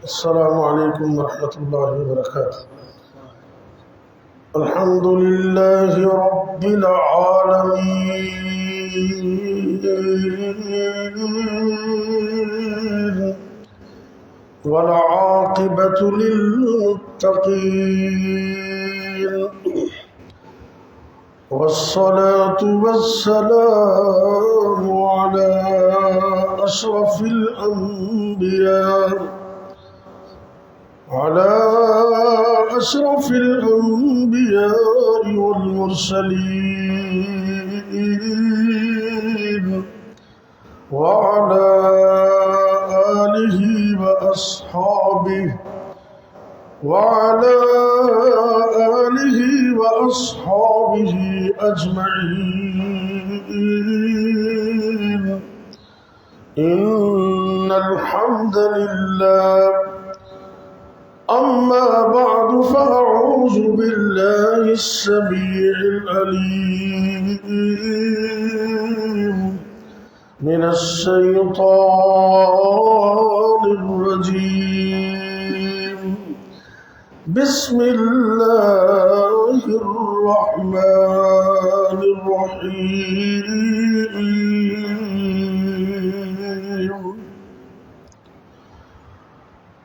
السلام علیکم ورحمۃ اللہ وبرکاتہ۔ الحمد للہ رب العالمین والعاقبۃ للمتقین والصلاة والسلام على أشرف الأنبياء والمرسلين وعلى آله وأصحابه أجمعين. إن الحمد لله. أما بعد فأعوذ بالله السميع العليم من الشيطان الرجيم. بسم الله الرحمن الرحيم.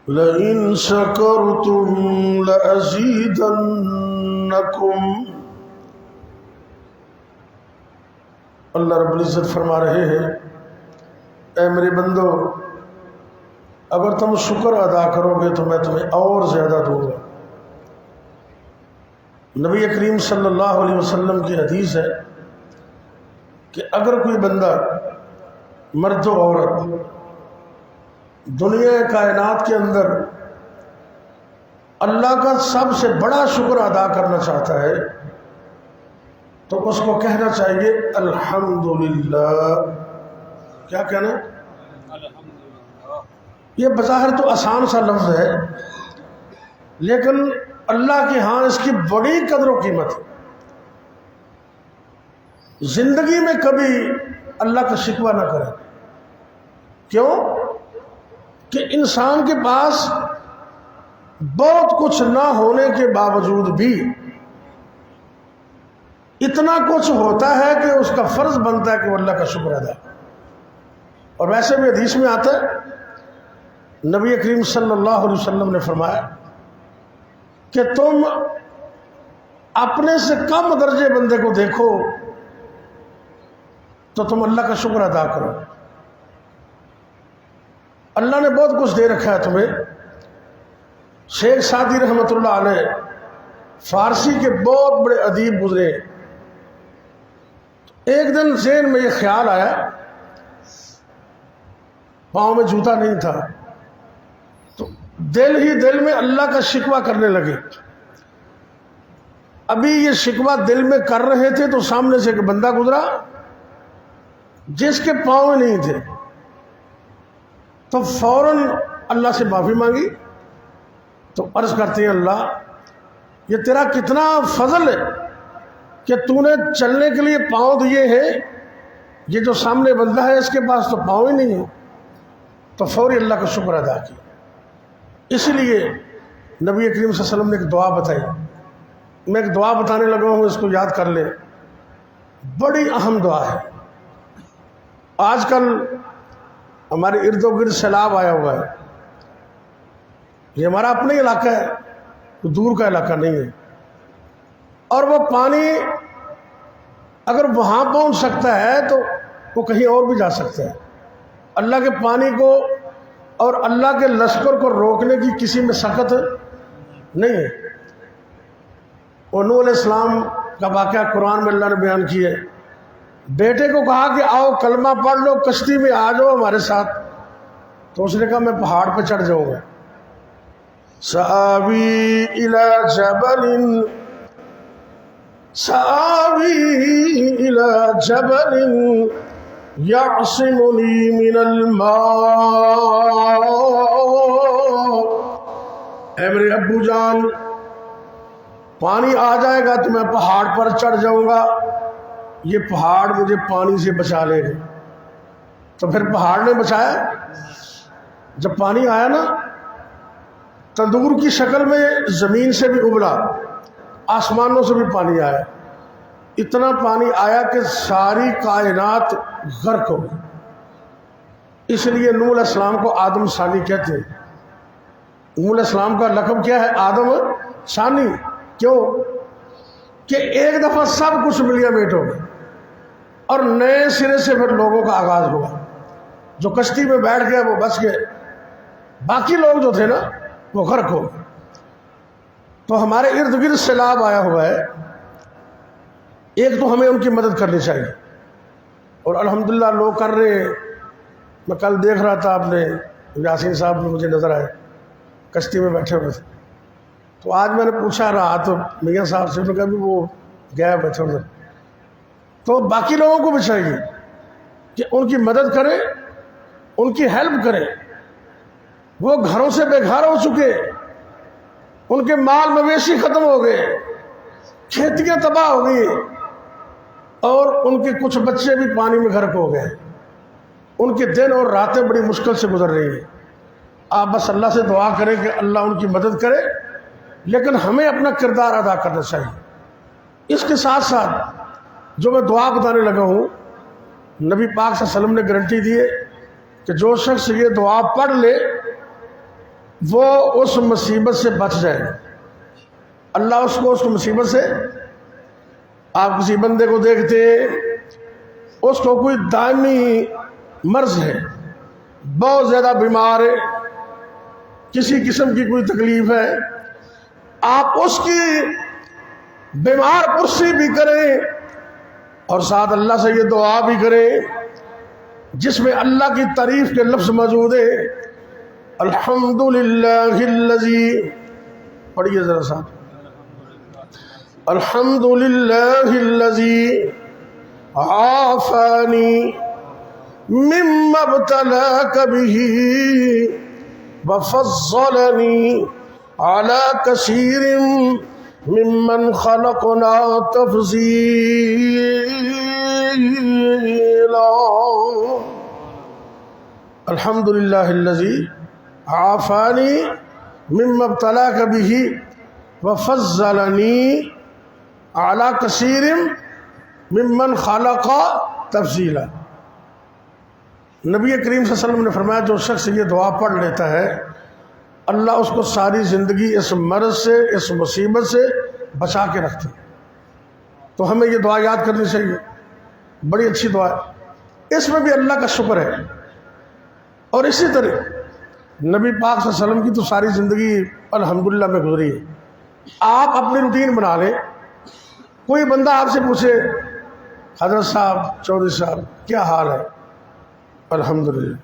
لئن شكرتم لأزيدنكم. اللہ رب العزت فرما رہے ہیں، اے میرے بندو، اگر تم شکر ادا کرو گے تو میں تمہیں اور زیادہ دوں گا۔ نبی کریم صلی اللہ علیہ وسلم کی حدیث ہے کہ اگر کوئی بندہ، مرد و عورت، دنیا کائنات کے اندر اللہ کا سب سے بڑا شکر ادا کرنا چاہتا ہے تو اس کو کہنا چاہیے الحمدللہ۔ کیا کہنا؟ یہ بظاہر تو آسان سا لفظ ہے، لیکن اللہ کے ہاں اس کی بڑی قدر و قیمت ہے۔ زندگی میں کبھی اللہ کا شکوہ نہ کریں۔ کیوں؟ کہ انسان کے پاس بہت کچھ نہ ہونے کے باوجود بھی اتنا کچھ ہوتا ہے کہ اس کا فرض بنتا ہے کہ وہ اللہ کا شکر ادا کرے۔ اور ویسے بھی حدیث میں آتا ہے، نبی کریم صلی اللہ علیہ وسلم نے فرمایا کہ تم اپنے سے کم درجے بندے کو دیکھو تو تم اللہ کا شکر ادا کرو۔ اللہ نے بہت کچھ دے رکھا ہے تمہیں۔ شیخ سعدی رحمۃ اللہ علیہ فارسی کے بہت بڑے ادیب گزرے۔ ایک دن ذہن میں یہ خیال آیا، پاؤں میں جوتا نہیں تھا، تو دل ہی دل میں اللہ کا شکوہ کرنے لگے۔ ابھی یہ شکوہ دل میں کر رہے تھے تو سامنے سے ایک بندہ گزرا جس کے پاؤں میں نہیں تھے، تو فوراً اللہ سے معافی مانگی۔ تو عرض کرتے ہیں، اللہ یہ تیرا کتنا فضل ہے کہ تو نے چلنے کے لیے پاؤں دیے ہیں، یہ جو سامنے بندہ ہے اس کے پاس تو پاؤں ہی نہیں ہے۔ تو فوری اللہ کا شکر ادا کیا۔ اس لیے نبی کریم صلی اللہ علیہ وسلم نے ایک دعا بتائی، میں ایک دعا بتانے لگا ہوں، اس کو یاد کر لیں، بڑی اہم دعا ہے۔ آج کل ہمارے ارد و گرد سیلاب آیا ہوا ہے، یہ ہمارا اپنا ہی علاقہ ہے، کوئی دور کا علاقہ نہیں ہے، اور وہ پانی اگر وہاں پہنچ سکتا ہے تو وہ کہیں اور بھی جا سکتا ہے۔ اللہ کے پانی کو اور اللہ کے لشکر کو روکنے کی کسی میں سخت نہیں ہے۔ اور نوح علیہ السلام کا واقعہ قرآن میں اللہ نے بیان کیا ہے۔ بیٹے کو کہا کہ آؤ کلمہ پڑھ لو، کشتی میں آ جاؤ ہمارے ساتھ، تو اس نے کہا میں پہاڑ پہ چڑھ جاؤں گا۔ سآوی الی جبل یعصمنی من الماء۔ اے میرے ابو جان، پانی آ جائے گا تو میں پہاڑ پر چڑھ جاؤں گا، یہ پہاڑ مجھے پانی سے بچا لے گا۔ تو پھر پہاڑ نے بچایا۔ جب پانی آیا نا تندور کی شکل میں زمین سے بھی ابلا، آسمانوں سے بھی پانی آیا، اتنا پانی آیا کہ ساری کائنات غرق ہو گئی۔ اس لیے نوح علیہ السلام کو آدم ثانی کہتے ہیں۔ نوح علیہ السلام کا لقب کیا ہے؟ آدم ثانی۔ کیوں؟ کہ ایک دفعہ سب کچھ ملیا میٹ ہو گیا اور نئے سرے سے پھر لوگوں کا آغاز ہوا۔ جو کشتی میں بیٹھ گئے وہ بچ گئے، باقی لوگ جو تھے نا وہ غرق ہو گئے۔ تو ہمارے ارد گرد سیلاب آیا ہوا ہے، ایک تو ہمیں ان کی مدد کرنی چاہیے، اور الحمدللہ لوگ کر رہے ہیں۔ میں کل دیکھ رہا تھا، اپنے یاسین صاحب بھی مجھے نظر آئے، کشتی میں بیٹھے ہوئے تھے، تو آج میں نے پوچھا رہا تو میاں صاحب سے، انہوں نے کہا بھی وہ گیا بیٹھے ہوئے۔ تو باقی لوگوں کو بھی چاہیے کہ ان کی مدد کریں، ان کی ہیلپ کریں۔ وہ گھروں سے بے گھر ہو چکے، ان کے مال مویشی ختم ہو گئے، کھیتیاں تباہ ہو گئی، اور ان کے کچھ بچے بھی پانی میں غرق ہو گئے۔ ان کے دن اور راتیں بڑی مشکل سے گزر رہی ہیں۔ آپ بس اللہ سے دعا کریں کہ اللہ ان کی مدد کرے، لیکن ہمیں اپنا کردار ادا کرنا چاہیے۔ اس کے ساتھ ساتھ جو میں دعا بتانے لگا ہوں، نبی پاک صلی اللہ علیہ وسلم نے گارنٹی دی ہے کہ جو شخص یہ دعا پڑھ لے وہ اس مصیبت سے بچ جائے، اللہ اس کو مصیبت سے۔ آپ کسی بندے کو دیکھتے ہیں، اس کو کوئی دائمی مرض ہے، بہت زیادہ بیمار ہے، کسی قسم کی کوئی تکلیف ہے، آپ اس کی بیمار پرسی بھی کریں اور ساتھ اللہ سے یہ دعا بھی کریں جس میں اللہ کی تعریف کے لفظ موجود ہے۔ الحمدللہ الذی، پڑھیے ذرا صاحب، الحمدللہ الذی عافانی مما ابتلاک بہ وفضلنی علی کثیر ممن خلقنا تفضیلا۔ الحمدللہ الذی عافانی مما ابتلاک بہ وفضلنی علی کثیر ممن خلق تفضیلا۔ نبی کریم صلی اللہ علیہ وسلم نے فرمایا جو شخص یہ دعا پڑھ لیتا ہے، اللہ اس کو ساری زندگی اس مرض سے، اس مصیبت سے بچا کے رکھتے ہیں۔ تو ہمیں یہ دعا یاد کرنی چاہیے، بڑی اچھی دعا ہے، اس میں بھی اللہ کا شکر ہے۔ اور اسی طرح نبی پاک صلی اللہ علیہ وسلم کی تو ساری زندگی الحمدللہ میں گزری ہے۔ آپ اپنی روٹین بنا لیں، کوئی بندہ آپ سے پوچھے حضرت صاحب، چودھری صاحب کیا حال ہے؟ الحمدللہ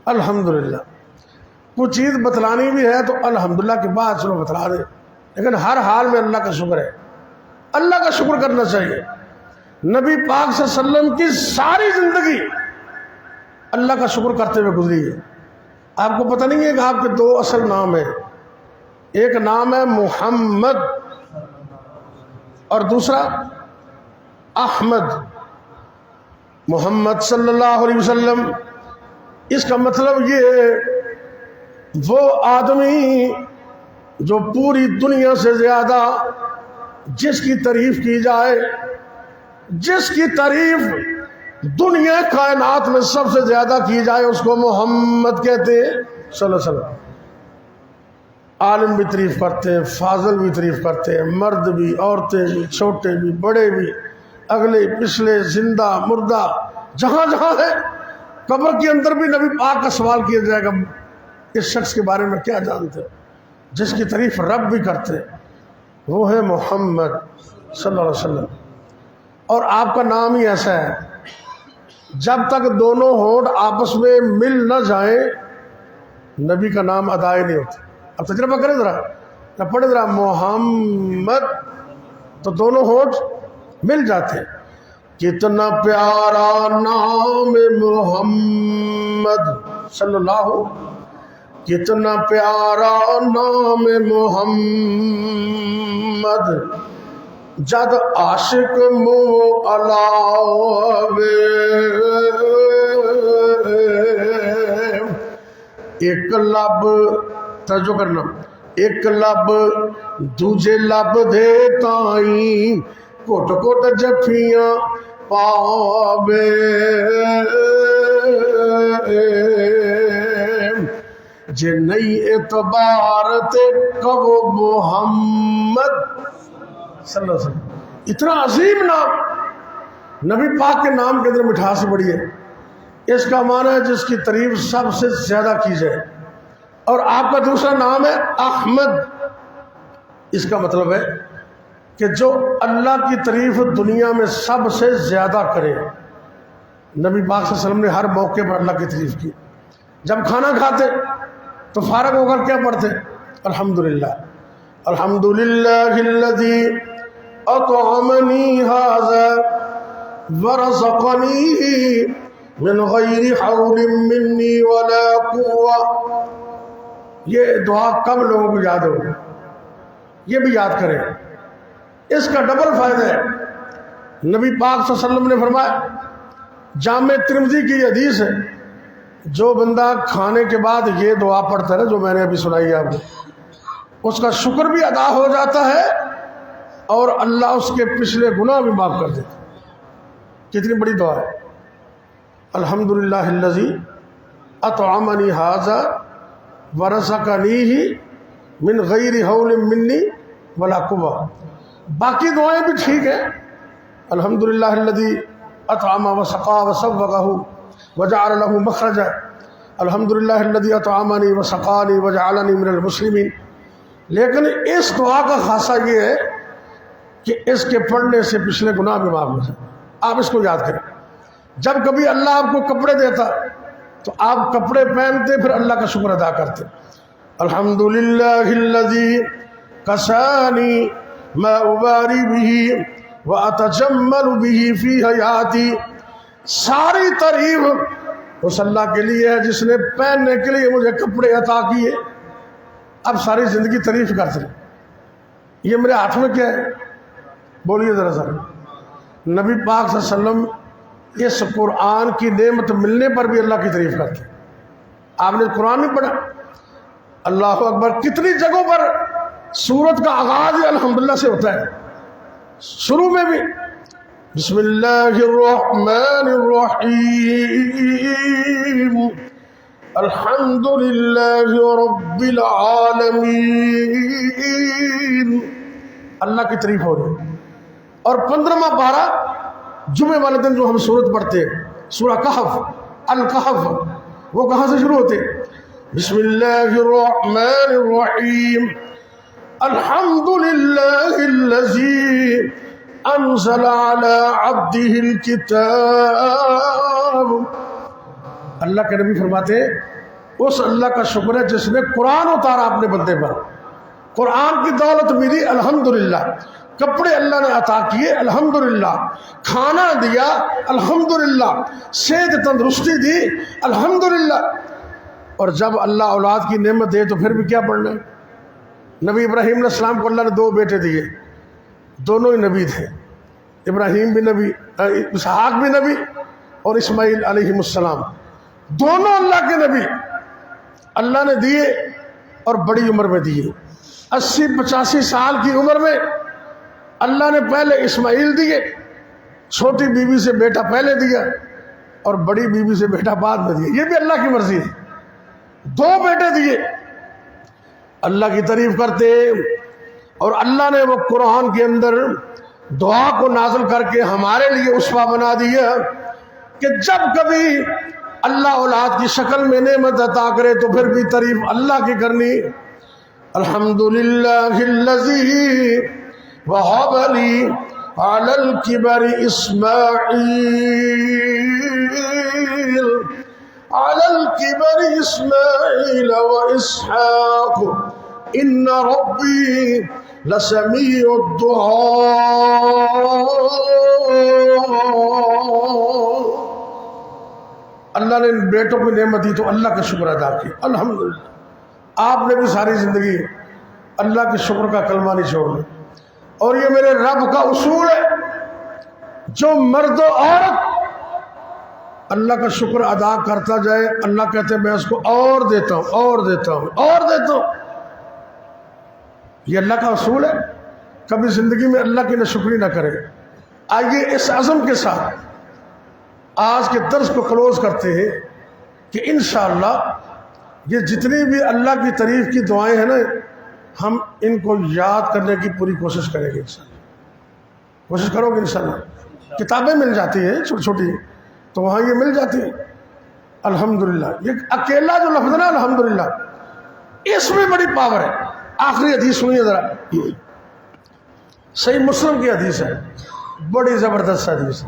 الحمدللہ۔ کوئی چیز بتلانی بھی ہے تو الحمدللہ کے بعد چلو بتلا دیں، لیکن ہر حال میں اللہ کا شکر ہے، اللہ کا شکر کرنا چاہیے۔ نبی پاک صلی اللہ علیہ وسلم کی ساری زندگی اللہ کا شکر کرتے ہوئے گزری ہے۔ آپ کو پتہ نہیں ہے کہ آپ کے دو اصل نام ہیں، ایک نام ہے محمد اور دوسرا احمد۔ محمد صلی اللہ علیہ وسلم، اس کا مطلب یہ ہے وہ آدمی جو پوری دنیا سے زیادہ جس کی تعریف کی جائے، جس کی تعریف دنیا کائنات میں سب سے زیادہ کی جائے، اس کو محمد کہتے ہیں صلی اللہ علیہ وسلم۔ عالم بھی تعریف کرتے ہیں، فاضل بھی تعریف کرتے ہیں، مرد بھی، عورتیں بھی، چھوٹے بھی، بڑے بھی، اگلے پچھلے، زندہ مردہ، جہاں جہاں ہے۔ قبر کے اندر بھی نبی پاک کا سوال کیا جائے گا اس شخص کے بارے میں کیا جانتے ہو؟ جس کی تعریف رب بھی کرتے ہیں وہ ہے محمد صلی اللہ علیہ وسلم۔ اور آپ کا نام ہی ایسا ہے، جب تک دونوں ہونٹ آپس میں مل نہ جائیں نبی کا نام ادا ہی نہیں ہوتا۔ اب تجربہ کریں ذرا، نہ پڑھیں ذرا محمد، تو دونوں ہونٹ مل جاتے ہیں۔ کتنا پیارا نام محمد صلی اللہ، کتنا پیارا نام محمد، جد عاشق منہ علاوے، ایک لب توجہ کرنا، ایک لب دوجے لب دے تائیں گھٹ گھٹ جفیاں پاوے جے نہیں اعتبار تے کہو محمد صلی اللہ علیہ وسلم. اتنا عظیم نام، نبی پاک کے نام کے اندر مٹھاس بڑی ہے. اس کا معنی ہے جس کی تعریف سب سے زیادہ کی جائے. اور آپ کا دوسرا نام ہے احمد. اس کا مطلب ہے کہ جو اللہ کی تعریف دنیا میں سب سے زیادہ کرے. نبی پاک صلی اللہ علیہ وسلم نے ہر موقع پر اللہ کی تعریف کی. جب کھانا کھاتے تو فارغ ہو کر کیا پڑھتے؟ الحمدللہ الحمدللہ الذی اطعمنی ھذا ورزقنی من غیر حول منی ولا قوة. یہ دعا کم لوگوں کو یاد ہوگی، یہ بھی یاد کریں. اس کا ڈبل فائدہ ہے. نبی پاک صلی اللہ علیہ وسلم نے فرمایا، جامع ترمذی کی یہ حدیث ہے، جو بندہ کھانے کے بعد یہ دعا پڑھتا ہے نا جو میں نے ابھی سنائی ہے آپ کو، اس کا شکر بھی ادا ہو جاتا ہے اور اللہ اس کے پچھلے گناہ بھی معاف کر دیتا. کتنی بڑی دعا ہے. الحمدللہ الذی اطعمنی ھذا ورزقنی من غیر حول منی ولا قوة. باقی دعائیں بھی ٹھیک ہیں. الحمدللہ الذی اطعم وسقا وسوغہ وجعل له مخرجا. الحمدللہ الذی اطعمنی وسقانی وجعلنی من المسلمین. لیکن اس دعا کا خاصہ یہ ہے کہ اس کے پڑھنے سے پچھلے گناہ بھی معاف ہو جائے. آپ اس کو یاد کریں. جب کبھی اللہ آپ کو کپڑے دیتا تو آپ کپڑے پہنتے پھر اللہ کا شکر ادا کرتے. الحمدللہ الذی کسانی ما اباری بہ واتجمل بہ فی حیاتی. ساری تعریف اس اللہ کے لیے ہے جس نے پہننے کے لیے مجھے کپڑے عطا کیے. اب ساری زندگی تعریف کرتے ہیں. یہ میرے ہاتھ میں کیا ہے؟ بولیے ذرا سا. نبی پاک صلی اللہ علیہ وسلم اس قرآن کی نعمت ملنے پر بھی اللہ کی تعریف کرتے ہیں. آپ نے قرآن نہیں پڑھا؟ اللہ اکبر. کتنی جگہوں پر سورت کا آغاز الحمدللہ سے ہوتا ہے. شروع میں بھی بسم اللہ الرحمن الرحیم الحمدللہ رب العالمین. اللہ کی تعریف ہو رہی ہے. اور 15واں پارہ جمعے والے دن جو ہم سورت پڑھتے ہیں سورہ کہف الکہف، وہ کہاں سے شروع ہوتے؟ بسم اللہ الرحمن الرحیم الحمدللہ الذی انزل علی عبدہ الکتاب. اللہ کے نبی فرماتے ہیں اس اللہ کا شکر ہے جس نے قرآن اتارا اپنے بندے پر. قرآن کی دولت ملی الحمدللہ. کپڑے اللہ نے عطا کیے الحمدللہ. کھانا دیا الحمدللہ. صحت تندرستی دی الحمدللہ. اور جب اللہ اولاد کی نعمت دے تو پھر بھی کیا پڑھنا ہے؟ نبی ابراہیم علیہ السلام کو اللہ نے 2 بیٹے دیے، دونوں ہی نبی تھے. ابراہیم بھی نبی، اسحاق بھی نبی، اور اسماعیل علیہ السلام دونوں اللہ کے نبی. اللہ نے دیے اور بڑی عمر میں دیے. 80-85 سال کی عمر میں اللہ نے پہلے اسماعیل دیے، چھوٹی بیوی سے بیٹا پہلے دیا اور بڑی بیوی سے بیٹا بعد میں دیا. یہ بھی اللہ کی مرضی ہے. 2 بیٹے دیے. اللہ کی تعریف کرتے. اور اللہ نے وہ قرآن کے اندر دعا کو نازل کر کے ہمارے لیے اسوہ بنا دیا کہ جب کبھی اللہ اولاد کی شکل میں نعمت عطا کرے تو پھر بھی تعریف اللہ کی کرنی. الحمدللہ الذی وہب لی علی الکبر اسماعیل علی الکبر اسماعیل و اسحاق ان ربی لسمیع الدعاء. اللہ نے ان بیٹوں کو نعمت دی تو اللہ کا شکر ادا کیا الحمدللہ. آپ نے بھی ساری زندگی اللہ کے شکر کا کلمہ نہیں چھوڑنا. اور یہ میرے رب کا اصول ہے، جو مرد و عورت اللہ کا شکر ادا کرتا جائے اللہ کہتے ہیں میں اس کو اور دیتا ہوں اور دیتا ہوں اور دیتا ہوں. یہ اللہ کا اصول ہے، کبھی زندگی میں اللہ کی ناشکری نہ کرے۔ آئیے اس عزم کے ساتھ آج کے درس کو کلوز کرتے ہیں کہ انشاءاللہ یہ جتنی بھی اللہ کی تعریف کی دعائیں ہیں نا، ہم ان کو یاد کرنے کی پوری کوشش کریں گے انشاءاللہ۔ کوشش کرو گے انشاءاللہ۔ کتابیں مل جاتی ہیں چھوٹی چھوٹی، تو وہاں یہ مل جاتی ہیں۔ الحمدللہ، یہ اکیلا جو لفظ ہے نا الحمدللہ، اس میں بڑی پاور ہے۔ آخری حدیث سنیے ذرا، صحیح مسلم کی حدیث ہے، بڑی زبردست حدیث ہے۔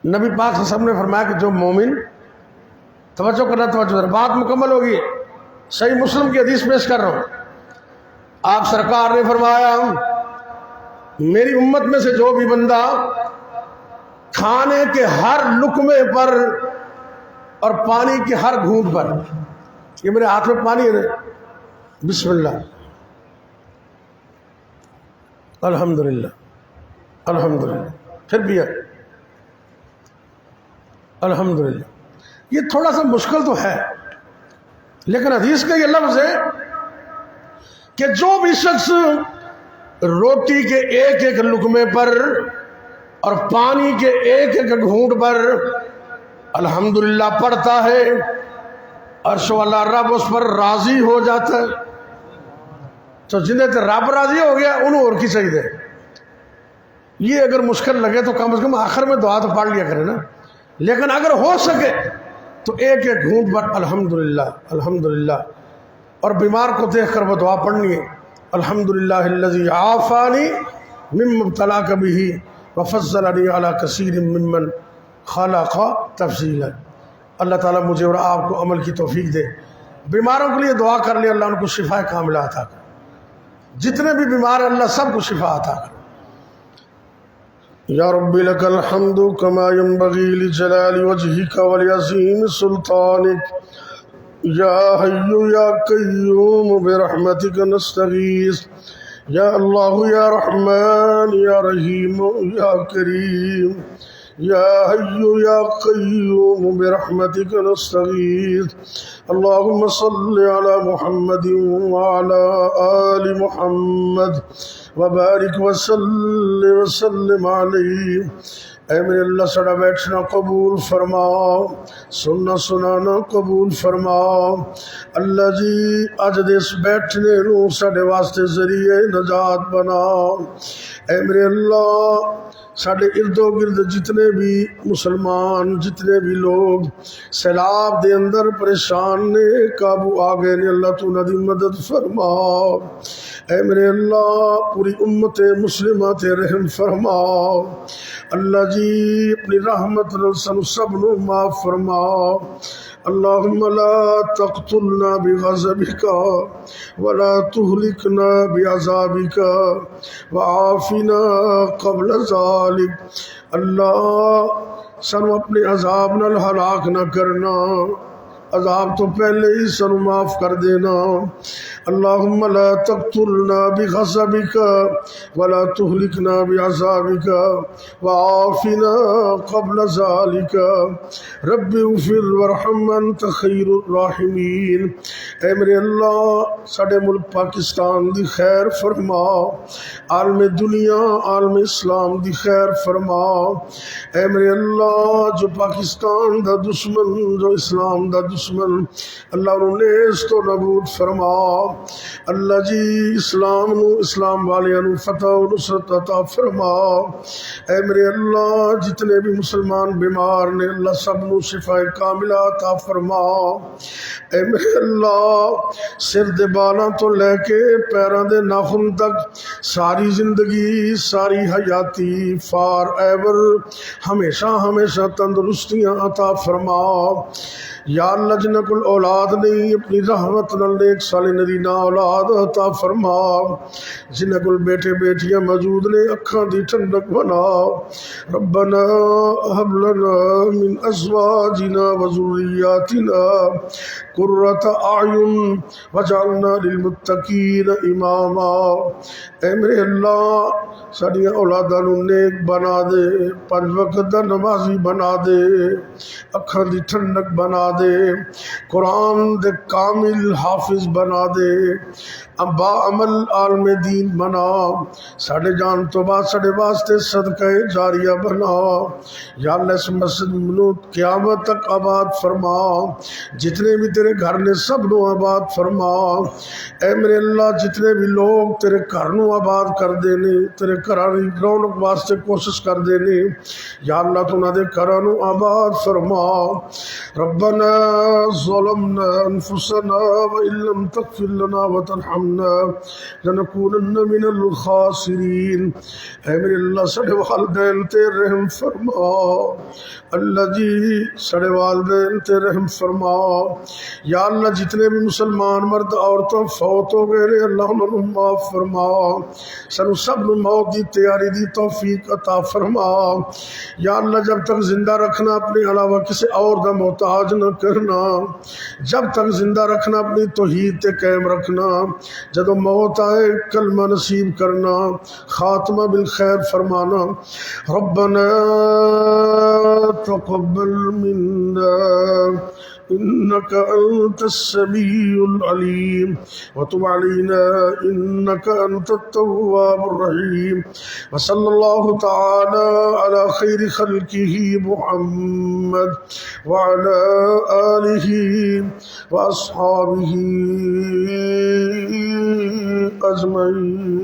نبی پاک صلی اللہ علیہ وسلم نے فرمایا کہ جو مومن، توجہ کرنا، توجہ کرنا، بات مکمل ہوگی، صحیح مسلم کی حدیث پیش کر رہا ہوں۔ آپ سرکار نے فرمایا میری امت میں سے جو بھی بندہ کھانے کے ہر لقمے پر اور پانی کے ہر گھونٹ پر، یہ میرے ہاتھ میں پانی ہے، بسم اللہ، الحمدللہ، الحمدللہ، پھر بھی ہے الحمدللہ۔ یہ تھوڑا سا مشکل تو ہے، لیکن حدیث کا یہ لفظ ہے کہ جو بھی شخص روٹی کے ایک ایک لقمے پر اور پانی کے ایک ایک گھونٹ پر الحمدللہ پڑھتا ہے، عرش والا رب اس پر راضی ہو جاتا ہے۔ تو جنہیں تے رب راضی ہو گیا انہوں اور کی چاہیے۔ یہ اگر مشکل لگے تو کم از کم آخر میں دعا تو پڑھ لیا کرے نا، لیکن اگر ہو سکے تو ایک ایک گھونٹ پر الحمدللہ، الحمدللہ، اور بیمار کو دیکھ کر وہ دعا پڑھنی ہے، الحمدللہ الذی عافانی مما ابتلاک بہ وفضلنی علی کثیر ممن خلق تفضیلا۔ اللہ تعالیٰ مجھے اور آپ کو عمل کی توفیق دے۔ بیماروں کے لیے دعا کر لیں، اللہ ان کو شفا کاملہ عطا کرے۔ جتنے بھی بیمار ہیں اللہ سب کو شفا عطا کرے۔ یا رب لک الحمد کما ینبغی لجلال وجہک ولعظیم سلطانک، یا حی یا قیوم برحمتک نستغیث، یا اللہ یا رحمان یا رحیم یا کریم، یا حی یا قیوم برحمتک نستغیث، اللہم صل علی محمد وعلی آل محمد وبارک وسلم علیہ۔ اے میرے اللہ سڑا بیٹھنا قبول فرما، سننا سنانا قبول فرما۔ اللہ جی اج دے اس بیٹھنے نو ساڈے واسطے ذریعے نجات بنا۔ اے میرے اللہ ساڈے ارد و گرد جتنے بھی مسلمان، جتنے بھی لوگ سیلاب دے اندر پریشان نے، قابو آ گئے نے، اللہ تو انہاں دی مدد فرما۔ اے میرے اللہ پوری امت مسلمہ تے رحم فرما۔ اللہ جی اپنی رحمت نال سانو سب نو معاف فرما۔ اللہم لا تقتلنا بغضبک ولا تہلکنا بعذابک وعافنا قبل ذلک۔ اللہ سانو اپنے عذاب نال ہلاک نہ کرنا، عذاب تو پہلے ہی سانو معاف کر دینا۔ اللہم لا تقتلنا بغضبک ولا تہلکنا بعذابک وعافنا قبل ذلک رب اغفر وارحم انت خیر الراحمین۔ اے میرے اللہ ساڈے ملک پاکستان دی خیر فرما، عالم دنیا عالم اسلام دی خیر فرما۔ اے میرے اللہ جو پاکستان دا دشمن، جو اسلام دا دشمن، اللہ انہوں نے اس تو نابود فرما۔ اللہ جی اسلام نو، اسلام والیاں نو فتح و نصرت عطا فرما۔ اے میرے اللہ جتنے بھی مسلمان بیمار نے اللہ سب نو شفا کاملہ عطا فرما۔ اے میرے اللہ سر دے بالاں تو لے کے پیراں دے ناخن تک ساری زندگی، ساری حیاتی فار ایور ہمیشہ ہمیشہ تندرستیاں عطا فرما۔ یا اللہ جنہاں کول اولاد نہیں اپنی رحمت نال نیک صالح نرینہ اولاد عطا فرما۔ جنہاں کول بیٹے بیٹیاں موجود نے اکھاں دی ٹھنڈک بنا۔ ربنا ہب لنا من ازواجنا وذریاتنا قرۃ اعین واجعلنا للمتقین اماما۔ اے میرے اللہ ساڈیاں اولاداں نوں نیک بنا دے، پنج وقت دا نمازی بنا دے، اکھاں دی ٹھنڈک بنا دے، قرآن دے کامل حافظ بنا دے، با عمل عالم دین بنا، ساڑھے جان تو بعد ساڑھے واسطے صدقہ جاریہ بنا۔ یا اللہ اس مسجد منو قیامت تک آباد فرما، جتنے بھی تیرے گھر نے سب نو آباد فرما۔ اے میرے اللہ جتنے بھی لوگ تیرے گھر نو آباد کر دینے، تیرے گھرانی رونق واسطے کوشش کر دینے، یا اللہ تو نہ دے گھراں نو آباد فرما۔ ربنا ظلمنا انفسنا وإن لم تغفر لنا وترحمنا لنکونن من الخاسرین۔ اے میرے اللہ سڑے والدین تے رحم فرما، اللہ جی سڑے والدین تے رحم فرما۔ یا اللہ جتنے بھی مسلمان مرد عورتوں فوت ہو گئے اللہ انہوں نے معاف فرما، سنو سب نے موت دی تیاری دی توفیق عطا فرما۔ یا اللہ جب تک زندہ رکھنا اپنے علاوہ کسی اور دا محتاج نہ کرنا، جب تک زندہ رکھنا اپنی توحید تے قائم رکھنا، جدو موت آئے کلمہ نصیب کرنا، خاتمہ بالخیر فرمانا۔ ربنا تقبل منا إنك أنت السميع العليم وتب علينا إنك أنت التواب الرحيم، وصلى الله تعالى على خير خلقه محمد وعلى آله وأصحابه أجمعين۔